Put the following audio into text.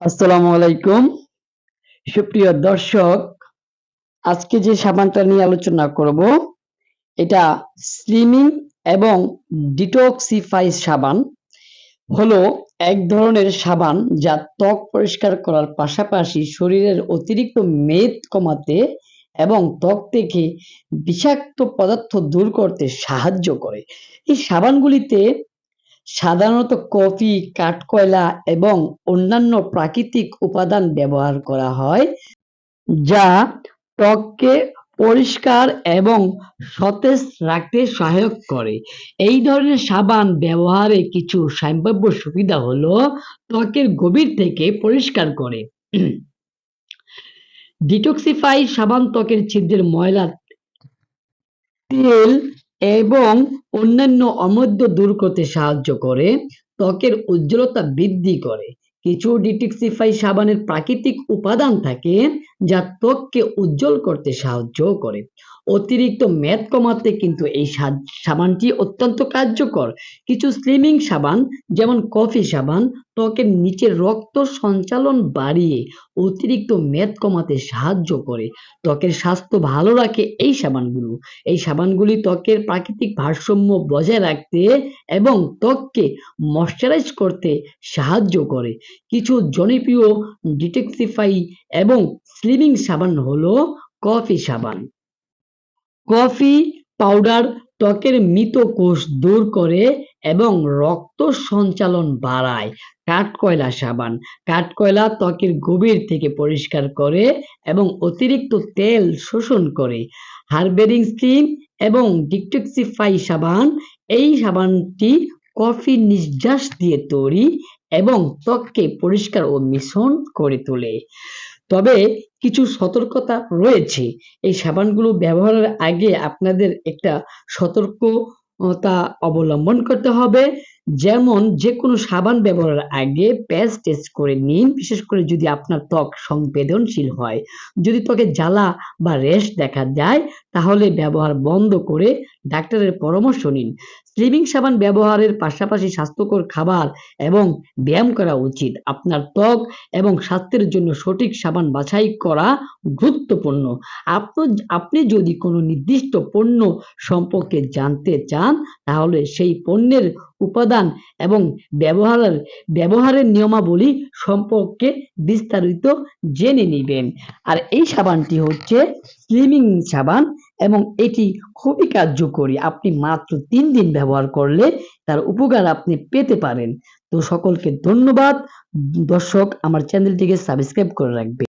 আসসালামু আলাইকুম। সুপ্রিয় দর্শক, আজকে যে সাবানটা নিয়ে আলোচনা করব, এটা স্লিমিং এবং ডিটক্সিফাই সাবান হলো এক ধরনের সাবান যা ত্বক পরিষ্কার করার পাশাপাশি শরীরের অতিরিক্ত মেদ কমাতে এবং ত্বক থেকে বিষাক্ত পদার্থ দূর করতে সাহায্য করে। এই সাবানগুলিতে সাধারণত কফি, কাঠকয়লা এবং অন্যান্য প্রাকৃতিক উপাদান ব্যবহার করা হয় যা ত্বককে পরিষ্কার এবং সতেজ রাখতে সহায়ক করে। এই ধরনের সাবান ব্যবহারে কিছু সম্ভাব্য সুবিধা হলো ত্বকের গভীর থেকে পরিষ্কার করে। ডিটক্সিফাই সাবান ত্বকের ছিদ্রের ময়লা, তেল এবং অন্যান্য অমদ্য দূর করতে সাহায্য করে, ত্বকের উজ্জ্বলতা বৃদ্ধি করে। কিছু ডিটক্সিফাই সাবানের প্রাকৃতিক উপাদান থাকে যা ত্বককে উজ্জ্বল করতে সাহায্য করে। অতিরিক্ত মেদ কমাতে কিন্তু এই সাবানটি অত্যন্ত কার্যকর। কিছু স্লিমিং সাবান যেমন কফি সাবান ত্বকের নিচে রক্ত সঞ্চালন বাড়িয়ে অতিরিক্ত মেদ কমাতে সাহায্য করে। ত্বকের স্বাস্থ্য ভালো রাখে এই সাবানগুলি ত্বকের প্রাকৃতিক ভারসাম্য বজায় রাখতে এবং ত্বককে ময়শ্চারাইজ করতে সাহায্য করে। কিছু জনপ্রিয় ডিটক্সিফাই এবং স্লিমিং সাবান হলো কফি সাবান। কফি পাউডার ত্বকের মৃত কোষ দূর করে এবং রক্ত সঞ্চালন বাড়ায়। কাঠকয়লা সাবান কাঠকয়লা ত্বকের গভীর থেকে পরিষ্কার করে এবং অতিরিক্ত তেল শোষণ করে। হার্বেরিং স্কিন এবং ডিটক্সিফাই সাবান এই সাবানটি কফি নির্যাস দিয়ে তৈরি এবং ত্বককে পরিষ্কার ও মিশ্রণ করে তোলে। তবে কিছু সতর্কতা রয়েছে। এই সাবানগুলো ব্যবহারের আগে আপনাদের একটা সতর্কতা অবলম্বন করতে হবে। যেমন যেকোনো সাবান ব্যবহারের আগে প্যাচ টেস্ট করে নিন, বিশেষ করে যদি আপনার ত্বক সংবেদনশীল হয়। যদি ত্বকে জ্বালা বা র্যাশ দেখা যায় তাহলে ব্যবহার বন্ধ করে ডাক্তারের পরামর্শ নিন। স্লিমিং সাবান ব্যবহারের পাশাপাশি স্বাস্থ্যকর খাবার এবং ব্যায়াম করা উচিত। আপনার ত্বক এবং স্বাস্থ্যের জন্য সঠিক সাবান বাছাই করা গুরুত্বপূর্ণ। আপনি যদি কোনো নির্দিষ্ট পণ্য সম্পর্কে জানতে চান তাহলে সেই পণ্যের উপাদান এবং ব্যবহারের নিয়মাবলী সম্পর্কে বিস্তারিত জেনে নিবেন। আর এই সাবানটি হচ্ছে স্লিমিং সাবান এবং এটি খুবই কার্যকরী। আপনি মাত্র 3 দিন ব্যবহার করলে তার উপকার আপনি পেতে পারেন। তো সকলকে ধন্যবাদ। দর্শক, আমার চ্যানেলটিকে সাবস্ক্রাইব করে রাখবেন।